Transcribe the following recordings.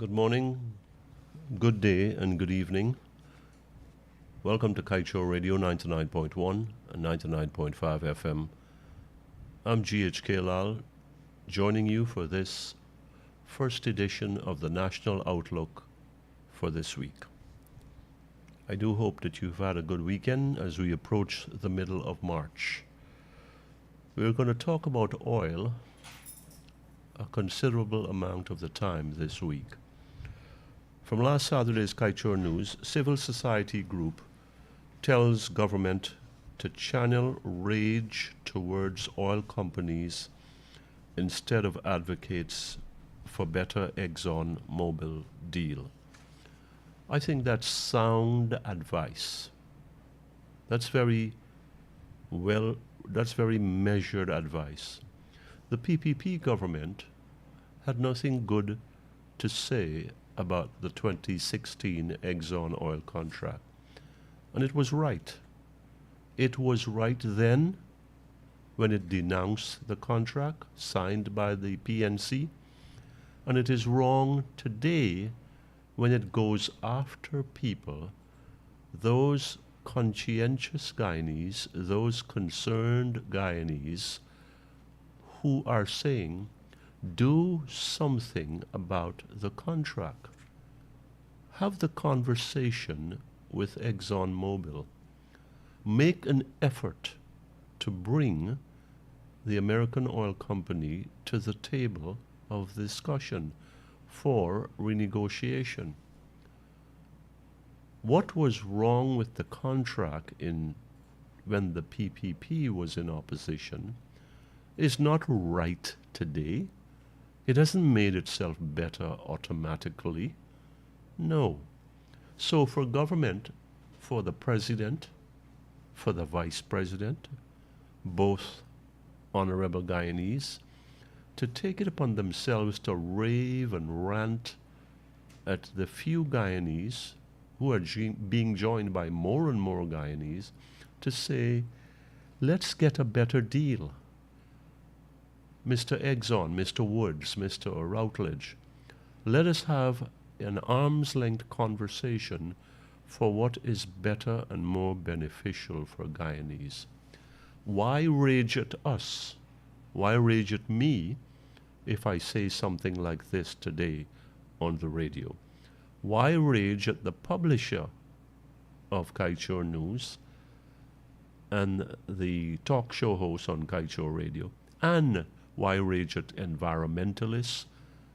Good morning, good day, and good evening. Welcome to Kaieteur Radio 99.1 and 99.5 FM. I'm GHK Lall, joining you for this first edition of the National Outlook for this week. I do hope that you've had a good weekend as we approach the middle of March. We're going to talk about oil a considerable amount of the time this week. From last Saturday's Kaieteur News, civil society group tells government to channel rage towards oil companies instead of advocates for better Exxon Mobil deal. I think that's sound advice. That's very measured advice. The PPP government had nothing good to say about the 2016 Exxon oil contract. And it was right. It was right then when it denounced the contract signed by the PNC, and it is wrong today when it goes after people, those conscientious Guyanese, those concerned Guyanese who are saying, do something about the contract. Have the conversation with Exxon Mobil. Make an effort to bring the American oil company to the table of discussion for renegotiation. What was wrong with the contract when the PPP was in opposition is not right today. It hasn't made itself better automatically. No. So for government, for the president, for the vice president, both honorable Guyanese, to take it upon themselves to rave and rant at the few Guyanese who are being joined by more and more Guyanese to say, let's get a better deal. Mr. Exxon, Mr. Woods, Mr. Routledge, let us have an arm's length conversation for what is better and more beneficial for Guyanese. Why rage at us? Why rage at me if I say something like this today on the radio? Why rage at the publisher of Kaieteur News and the talk show host on Kaieteur Radio? And why rage at environmentalists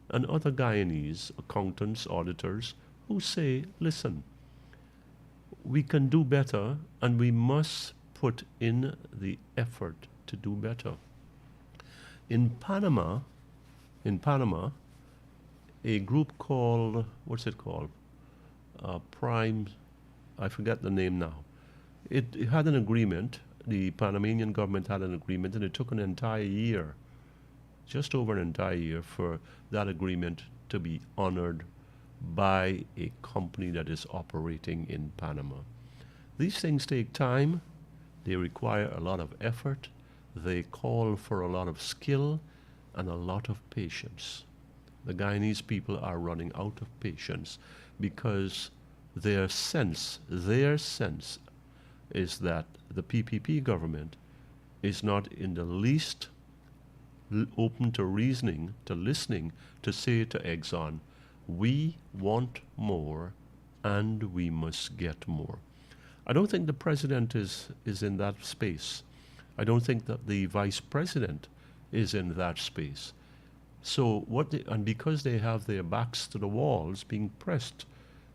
and other Guyanese, accountants, auditors, who say, listen, we can do better and we must put in the effort to do better. In Panama, a group called, Prime, I forget the name now. It had an agreement, the Panamanian government had an agreement, and it took an entire year, just over an entire year, for that agreement to be honored by a company that is operating in Panama. These things take time. They require a lot of effort. They call for a lot of skill and a lot of patience. The Guyanese people are running out of patience because their sense is that the PPP government is not in the least open to reasoning, to listening, to say to Exxon, we want more and we must get more. I don't think the president is in that space. I don't think that the vice president is in that space. So and because they have their backs to the walls being pressed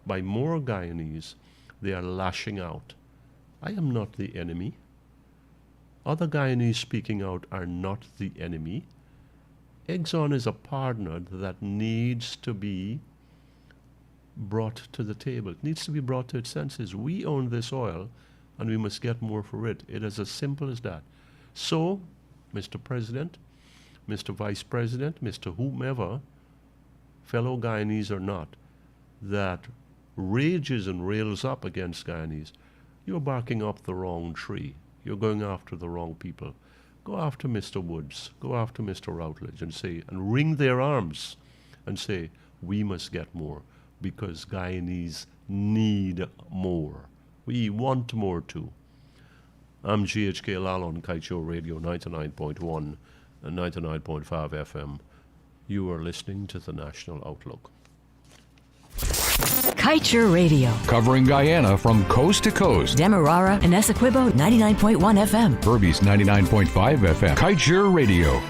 by more Guyanese, they are lashing out. I am not the enemy. Other Guyanese speaking out are not the enemy. Exxon is a partner that needs to be brought to the table. It needs to be brought to its senses. We own this oil and we must get more for it. It is as simple as that. So, Mr. President, Mr. Vice President, Mr. whomever, fellow Guyanese or not, that rages and rails up against Guyanese, you're barking up the wrong tree. You're going after the wrong people. Go after Mr. Woods, go after Mr. Routledge and wring their arms and say, we must get more because Guyanese need more. We want more too. I'm GHK Lall on Kaieteur Radio 99.1 and 99.5 FM. You are listening to the National Outlook. Kaieteur Radio. Covering Guyana from coast to coast. Demerara and Essequibo 99.1 FM. Berbice 99.5 FM. Kaieteur Radio.